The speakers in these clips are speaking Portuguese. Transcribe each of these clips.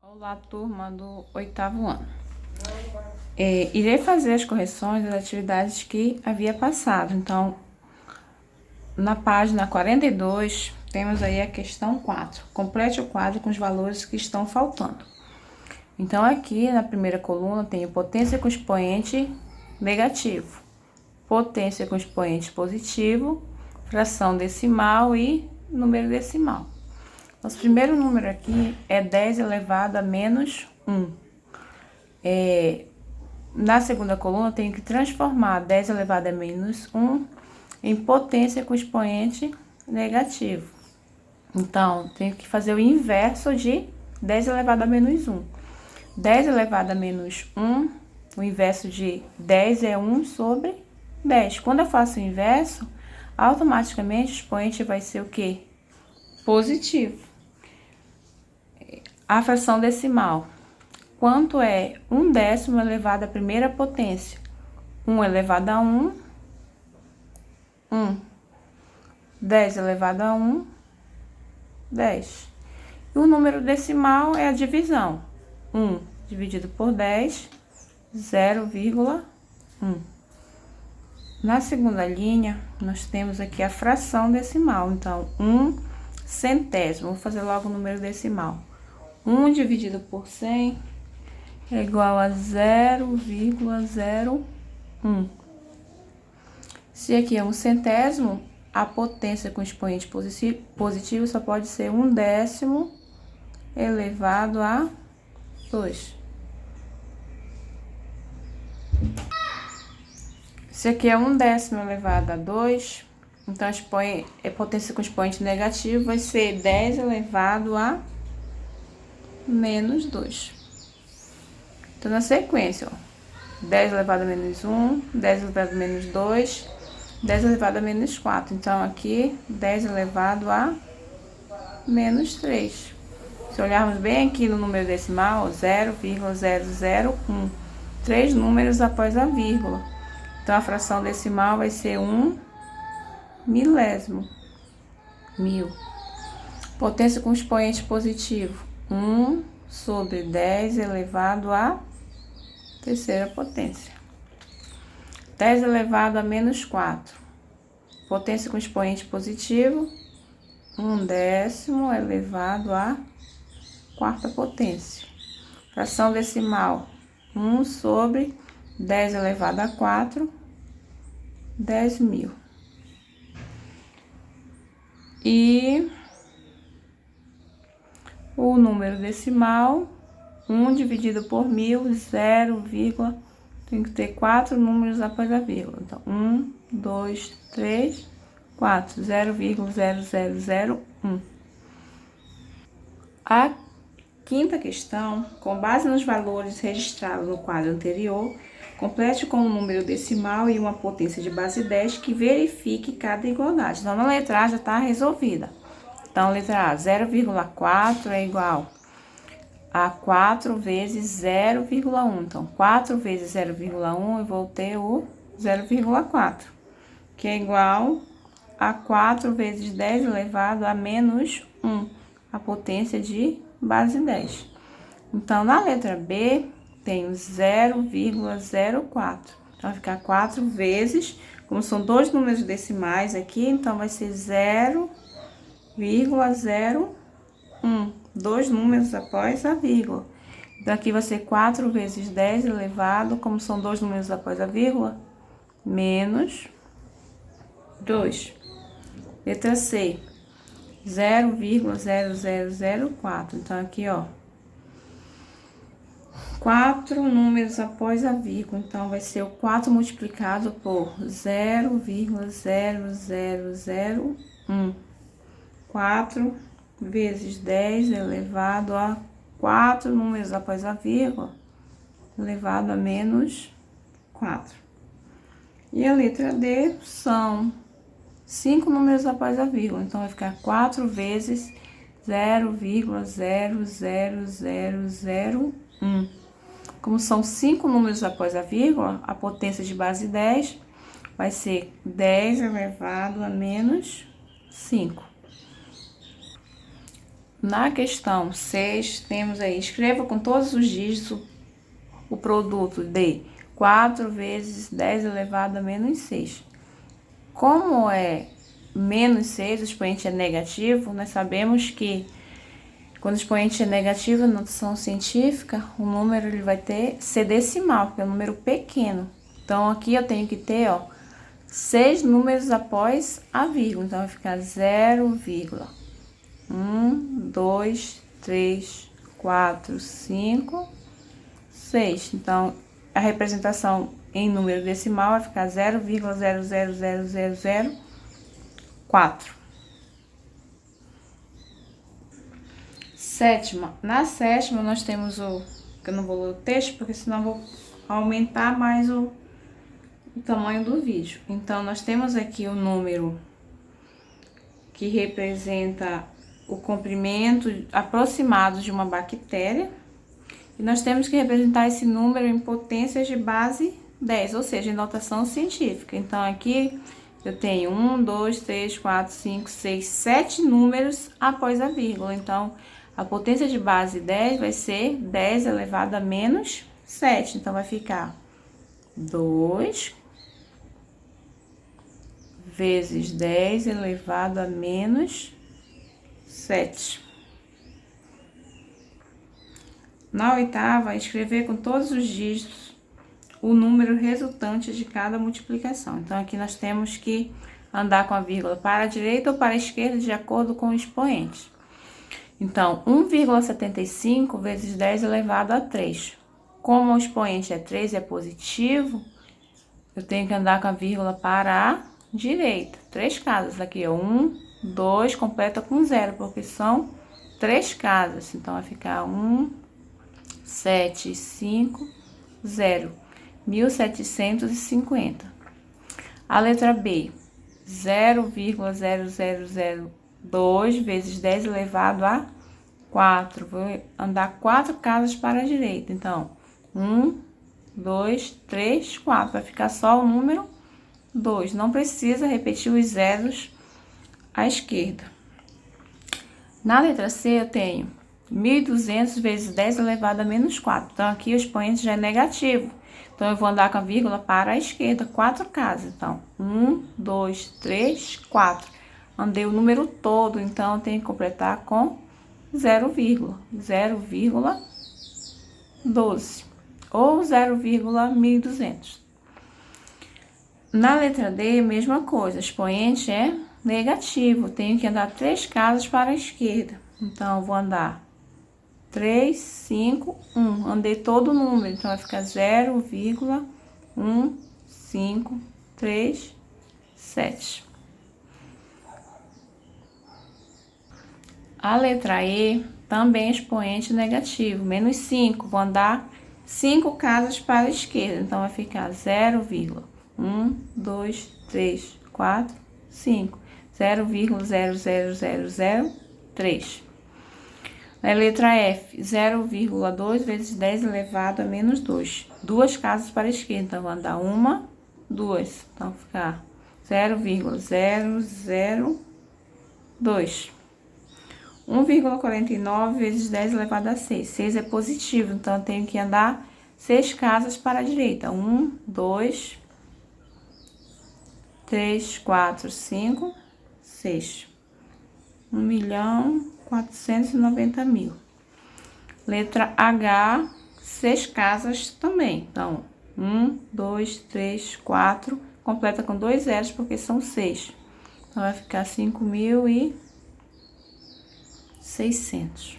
Olá, turma do 8º ano. Irei fazer as correções das atividades que havia passado. Então, na página 42, temos aí a questão 4. Complete o quadro com os valores que estão faltando. Então, aqui na primeira coluna tem potência com expoente negativo, potência com expoente positivo, fração decimal e número decimal. Nosso primeiro número aqui é 10 elevado a menos 1. Na segunda coluna, eu tenho que transformar 10 elevado a menos 1 em potência com expoente negativo. Então, tenho que fazer o inverso de 10 elevado a menos 1. 10 elevado a menos 1, o inverso de 10 é 1 sobre 10. Quando eu faço o inverso, automaticamente o expoente vai ser o quê? Positivo. A fração decimal. Quanto é 1/10 elevado à primeira potência? 1 elevado a 1, 1. 10 elevado a 1, 10. E o número decimal é a divisão. 1 dividido por 10, 0,1. Na segunda linha, nós temos aqui a fração decimal. Então, 1 centésimo. Vou fazer logo o número decimal. 1 dividido por 100 é igual a 0,01. Se aqui é 1 centésimo, a potência com expoente positivo só pode ser 1/10 elevado a 2. Se aqui é 1/10 elevado a 2, então a potência com expoente negativo vai ser 10 elevado a menos 2. Então, na sequência, ó, 10 elevado a menos 1, 10 elevado a menos 2, 10 elevado a menos 4. Então, aqui, 10 elevado a menos 3. Se olharmos bem aqui no número decimal, 0,001. 3 números após a vírgula. Então, a fração decimal vai ser 1 milésimo. 1000. Potência com expoente positivo. 1 sobre 10 elevado à terceira potência. 10 elevado a menos 4. Potência com expoente positivo. 1/10 elevado à quarta potência. Fração decimal. 1 sobre 10 elevado a 4. 10.000. E o número decimal, 1 dividido por 1000, 0, tem que ter 4 números após a vírgula. Então, 1, 2, 3, 4, 0,0001. A quinta questão, com base nos valores registrados no quadro anterior, complete com um número decimal e uma potência de base 10 que verifique cada igualdade. Então, na letra A já está resolvida. Então, letra A, 0,4 é igual a 4 vezes 0,1. Então, 4 vezes 0,1, eu vou ter o 0,4, que é igual a 4 vezes 10 elevado a menos 1, a potência de base 10. Então, na letra B, tenho 0,04. Então, vai ficar 4 vezes, como são dois números decimais aqui, então vai ser 0,01, dois números após a vírgula. Então, aqui vai ser 4 vezes 10 elevado, como são dois números após a vírgula, menos 2. Letra C, 0,0004. Então, aqui, ó, 4 números após a vírgula. Então, vai ser o 4 multiplicado por 0,0001. 4 vezes 10 elevado a 4 números após a vírgula, elevado a menos 4. E a letra D são 5 números após a vírgula. Então, vai ficar 4 vezes 0,00001. Como são 5 números após a vírgula, a potência de base 10 vai ser 10 elevado a menos 5. Na questão 6, temos aí, escreva com todos os dígitos o produto de 4 vezes 10 elevado a menos 6. Como é menos 6, o expoente é negativo, nós sabemos que quando o expoente é negativo na notação científica, o número ele vai ser decimal, porque é um número pequeno. Então, aqui eu tenho que ter, 6 números após a vírgula. Então, vai ficar 0,1, 2, 3, 4, 5, 6. Então, a representação em número decimal vai ficar 0,0000004. Na sétima nós temos que eu não vou ler o texto, porque senão eu vou aumentar mais o tamanho do vídeo. Então, nós temos aqui o número que representa o comprimento aproximado de uma bactéria. E nós temos que representar esse número em potências de base 10, ou seja, em notação científica. Então, aqui eu tenho 1, 2, 3, 4, 5, 6, 7 números após a vírgula. Então, a potência de base 10 vai ser 10 elevado a menos 7. Então, vai ficar 2 vezes 10 elevado a menos 7. Na oitava, escrever com todos os dígitos o número resultante de cada multiplicação. Então, aqui nós temos que andar com a vírgula para a direita ou para a esquerda, de acordo com o expoente. Então, 1,75 vezes 10 elevado a 3. Como o expoente é 3 e é positivo, eu tenho que andar com a vírgula para a direita. 3 casas aqui, 1, 2, completa com 0, porque são 3 casas. Então, vai ficar 1, 7, 5, 0. 1750. A letra B, 0,0002 vezes 10 elevado a 4. Vou andar 4 casas para a direita. Então, 1, 2, 3, 4. Vai ficar só o número 2. Não precisa repetir os zeros à esquerda. Na letra C, eu tenho 1.200 vezes 10 elevado a menos 4. Então, aqui o expoente já é negativo. Então, eu vou andar com a vírgula para a esquerda, 4 casas. Então, 1, 2, 3, 4. Andei o número todo, então, eu tenho que completar com 0,12 ou 0,1200. Na letra D, mesma coisa, expoente é negativo, tenho que andar 3 casas para a esquerda. Então, eu vou andar 3, 5, 1. Andei todo o número, então vai ficar 0,1537. A letra E também é expoente negativo, menos 5. Vou andar 5 casas para a esquerda, então vai ficar 0,1, 2, 3, 4, 5. 0,00003. A letra F, 0,2 vezes 10 elevado a menos 2. 2 casas para a esquerda, então vou andar 1, 2. Então, vai ficar 0,002. 1,49 vezes 10 elevado a 6. 6 é positivo, então eu tenho que andar 6 casas para a direita. 1, 2, 3, 4, 5, 6. 1.490.000. Letra H, 6 casas também. Então, 1, 2, 3, 4. Completa com 2 zeros, porque são 6. Então, vai ficar 5.600.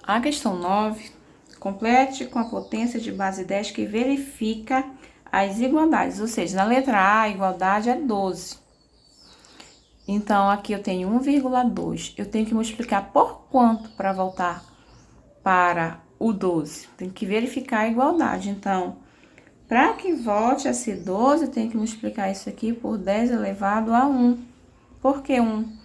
A questão 9. Complete com a potência de base 10 que verifica as igualdades. Ou seja, na letra A, a igualdade é 12. Então, aqui eu tenho 1,2. Eu tenho que multiplicar por quanto para voltar para o 12? Tem que verificar a igualdade. Então, para que volte a ser 12, eu tenho que multiplicar isso aqui por 10 elevado a 1. Por que 1?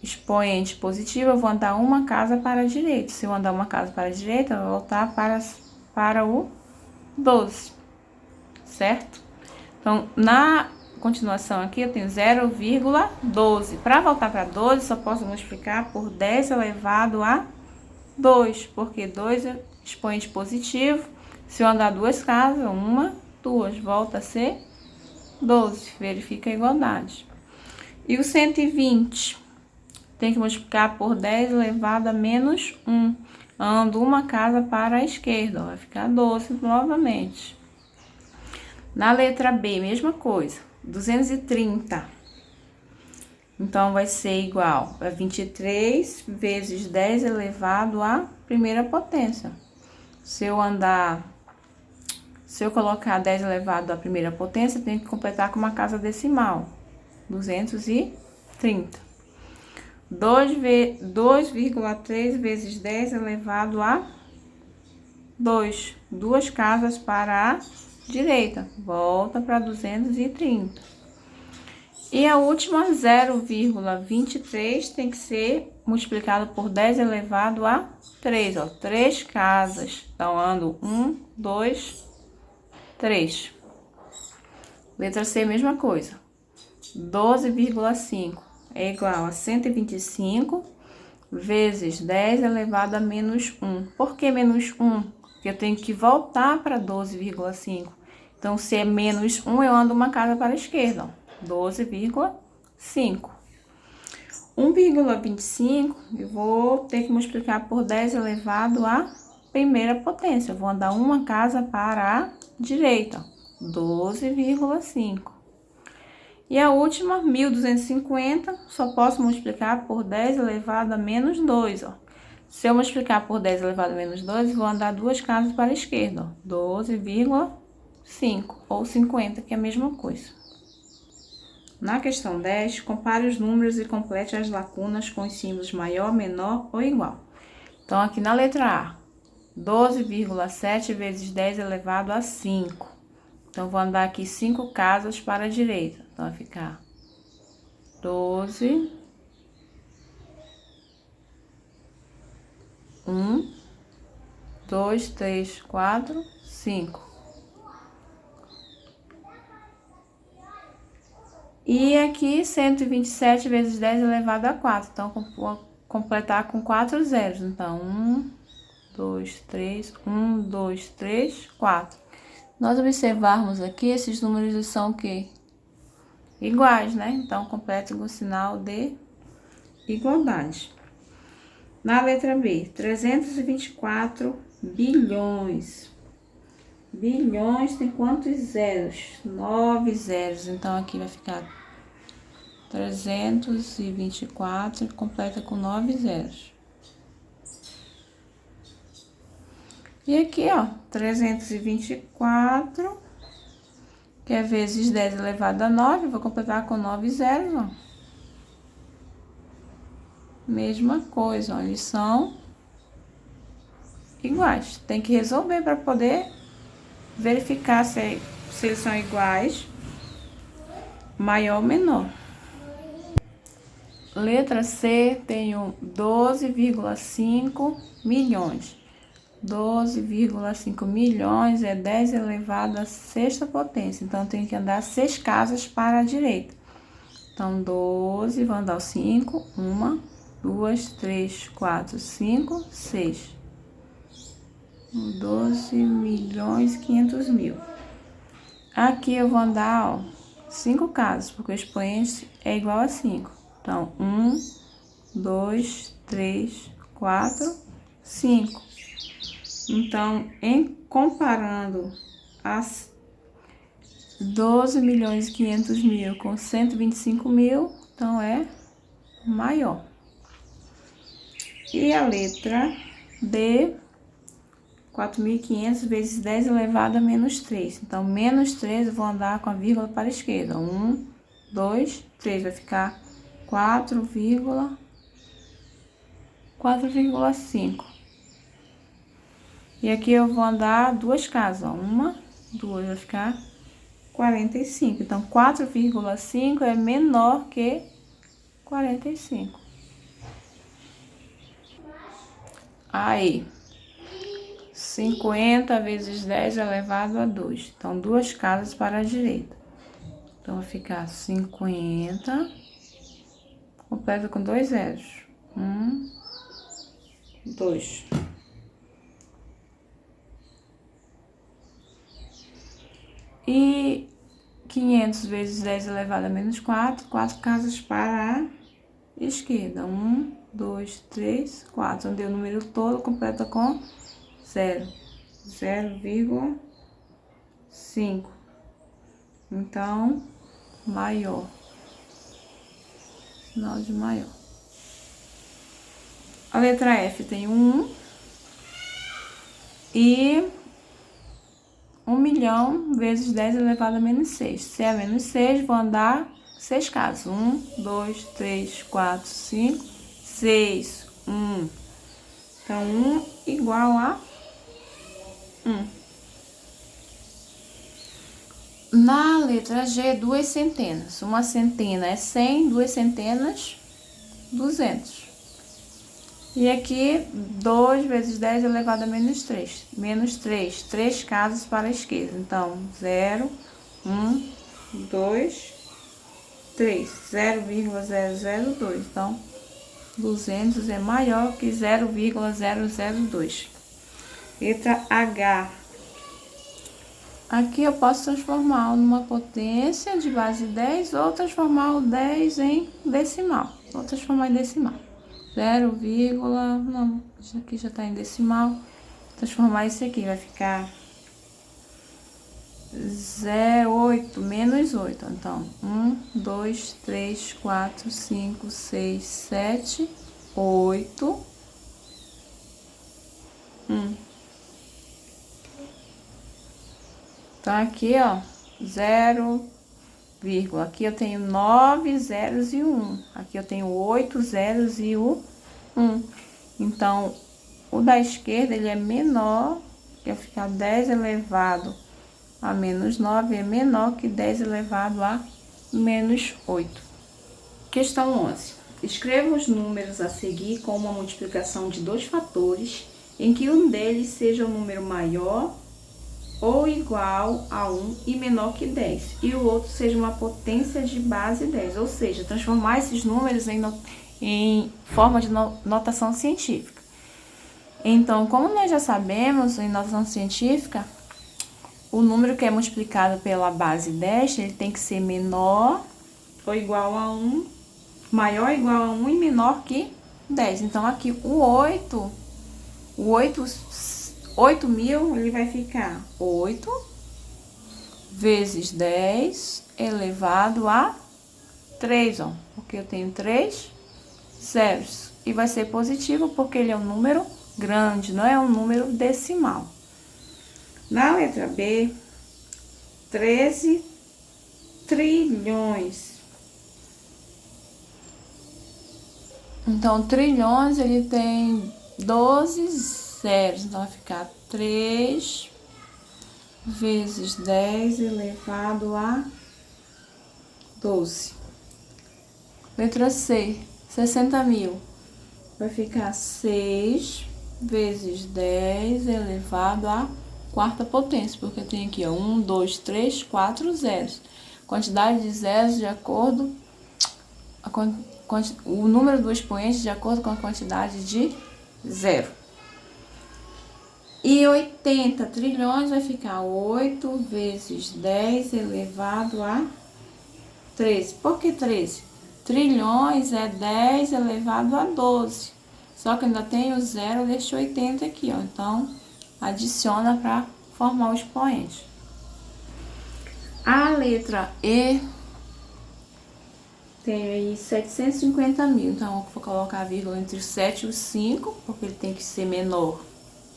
Expoente positivo, eu vou andar uma casa para a direita. Se eu andar uma casa para a direita, eu vou voltar para o 12. Certo? Então, na continuação aqui, eu tenho 0,12. Para voltar para 12, só posso multiplicar por 10 elevado a 2, porque 2 é expoente positivo. Se eu andar duas casas, 1, 2, volta a ser 12. Verifica a igualdade. E o 120, tem que multiplicar por 10 elevado a menos 1. Ando uma casa para a esquerda, vai ficar 12 novamente. Na letra B, mesma coisa, 230. Então, vai ser igual a 23 vezes 10 elevado à primeira potência. Se eu colocar 10 elevado à primeira potência, tem que completar com uma casa decimal. 230. 2,3 vezes 10 elevado a 2. Duas casas para a direita. Volta para 230. E a última, 0,23, tem que ser multiplicado por 10 elevado a 3. Ó, 3 casas. Então, ando 1, 2, 3. Letra C, mesma coisa. 12,5 é igual a 125 vezes 10 elevado a menos 1. Por que menos 1? Porque eu tenho que voltar para 12,5. Então, se é menos 1, eu ando uma casa para a esquerda. 12,5. 1,25 eu vou ter que multiplicar por 10 elevado à primeira potência. Eu vou andar uma casa para a direita. 12,5. E a última, 1.250, só posso multiplicar por 10 elevado a menos 2, ó. Se eu multiplicar por 10 elevado a menos 2, vou andar duas casas para a esquerda, ó. 12,5 ou 50, que é a mesma coisa. Na questão 10, compare os números e complete as lacunas com os símbolos maior, menor ou igual. Então, aqui na letra A, 12,7 vezes 10 elevado a 5. Então, vou andar aqui 5 casas para a direita. Então, vai ficar 12, 1, 2, 3, 4, 5. E aqui, 127 vezes 10 elevado a 4. Então, vou completar com 4 zeros. Então, 1, 2, 3, 1, 2, 3, 4. Nós observarmos aqui, esses números são o quê? Iguais, né? Então, complete com o sinal de igualdade. Na letra B, 324 bilhões. Bilhões tem quantos zeros? 9 zeros. Então, aqui vai ficar 324, completa com 9 zeros. E aqui, ó, 324, que é vezes 10 elevado a 9, vou completar com 9 zeros, ó. Mesma coisa, ó, eles são iguais. Tem que resolver para poder verificar se eles são iguais, maior ou menor. Letra C, tenho 12,5 milhões. 12,5 milhões é 10 elevado à sexta potência. Então, eu tenho que andar 6 casas para a direita. Então, 12, vou andar o 5. 1, 2, 3, 4, 5, 6. 12 milhões 500 mil. Aqui eu vou andar, ó, 5 casas, porque o expoente é igual a 5. Então, 1, 2, 3, 4, 5. Então, comparando as 12 milhões e 500 mil com 125 mil, então é maior. E a letra D, 4.500 vezes 10 elevado a menos 3. Então, menos 3 eu vou andar com a vírgula para a esquerda. 1, 2, 3. Vai ficar 4,5. E aqui eu vou andar duas casas, ó. 1, 2, vai ficar 45. Então, 4,5 é menor que 45. Aí, 50 vezes 10 elevado a 2. Então, duas casas para a direita. Então, vai ficar 50, completa com 2 zeros. 1, 2. E 500 vezes 10 elevado a menos 4, 4 casas para a esquerda. 1, 2, 3, 4. Onde o número todo completa com 0. 0,5. Então, maior. Sinal de maior. A letra F tem 1 e 1 milhão vezes 10 elevado a menos 6. Se é menos 6, vou andar 6 casas. 1, 2, 3, 4, 5, 6, 1. Então, 1 igual a 1. Na letra G, 2 centenas. Uma centena é 100, 2 centenas, 200. E aqui, 2 vezes 10 elevado a menos 3. Menos 3, 3 casas para a esquerda. Então, 0, 1, 2, 3. 0,002. Então, 200 é maior que 0,002. Letra H. Aqui eu posso transformar numa potência de base 10 ou transformar o 10 em decimal. Vou transformar em decimal. 0, não, isso aqui já está em decimal. Transformar isso aqui, vai ficar 0,8 menos 8. Então, 1, 2, 3, 4, 5, 6, 7, 8, 1. Então, aqui, ó, 0, aqui eu tenho 9 zeros e 1. Aqui eu tenho 8 zeros e o 1. Então, o da esquerda, ele é menor, que vai ficar 10 elevado a menos 9, é menor que 10 elevado a menos 8. Questão 11. Escreva os números a seguir com uma multiplicação de dois fatores, em que um deles seja um número maior ou igual a 1 e menor que 10, e o outro seja uma potência de base 10, ou seja, transformar esses números em forma de notação científica. Então, como nós já sabemos, em notação científica, o número que é multiplicado pela base 10, ele tem que ser menor ou igual a 1, maior ou igual a 1 e menor que 10. Então, aqui o 8.000, ele vai ficar 8 vezes 10 elevado a 3, ó, porque eu tenho 3 zeros. E vai ser positivo porque ele é um número grande, não é um número decimal. Na letra B, 13 trilhões. Então, trilhões, ele tem 12 zeros. Então, vai ficar 3 vezes 10 elevado a 12. Letra C, 60.000. Vai ficar 6 vezes 10 elevado a quarta potência, porque tem aqui, ó, 1, 2, 3, 4 zeros. Quantidade de zeros de acordo o número do expoente de acordo com a quantidade de zero. E 80 trilhões vai ficar 8 vezes 10 elevado a 13. Por que 13? Trilhões é 10 elevado a 12. Só que ainda tem o zero deste 80 aqui, ó. Então, adiciona para formar o expoente. A letra E tem aí 750.000. Então, eu vou colocar a vírgula entre o 7 e o 5, porque ele tem que ser menor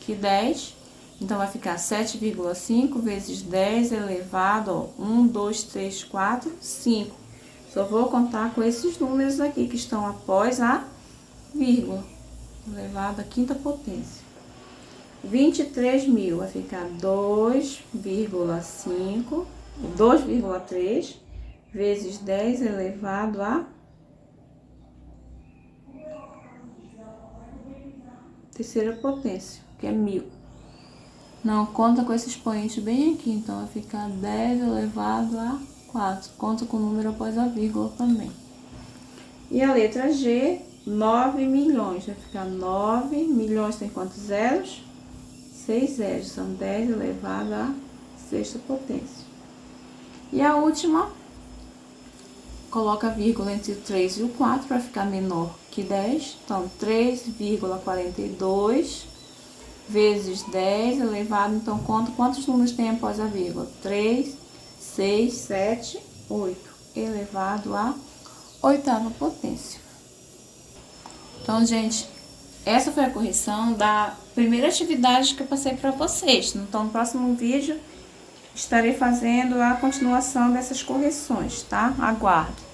que 10. Então, vai ficar 7,5 vezes 10 elevado, ó, 1, 2, 3, 4, 5. Só vou contar com esses números aqui que estão após a vírgula, elevado à quinta potência. 23.000 vai ficar 2,3 vezes 10 elevado a terceira potência, que é 1.000. Não conta com esse expoente bem aqui, então vai ficar 10 elevado a 4. Conta com o número após a vírgula também. E a letra G, 9 milhões. Vai ficar 9 milhões, tem quantos zeros? 6 zeros. São 10 elevado à sexta potência. E a última, coloca a vírgula entre o 3 e o 4 para ficar menor que 10. Então, 3,42 vezes 10 elevado. Então, conta quantos números tem após a vírgula? 3, 6, 7, 8. Elevado à oitava potência. Então, gente, essa foi a correção da primeira atividade que eu passei para vocês. Então, no próximo vídeo, estarei fazendo a continuação dessas correções, tá? Aguardo.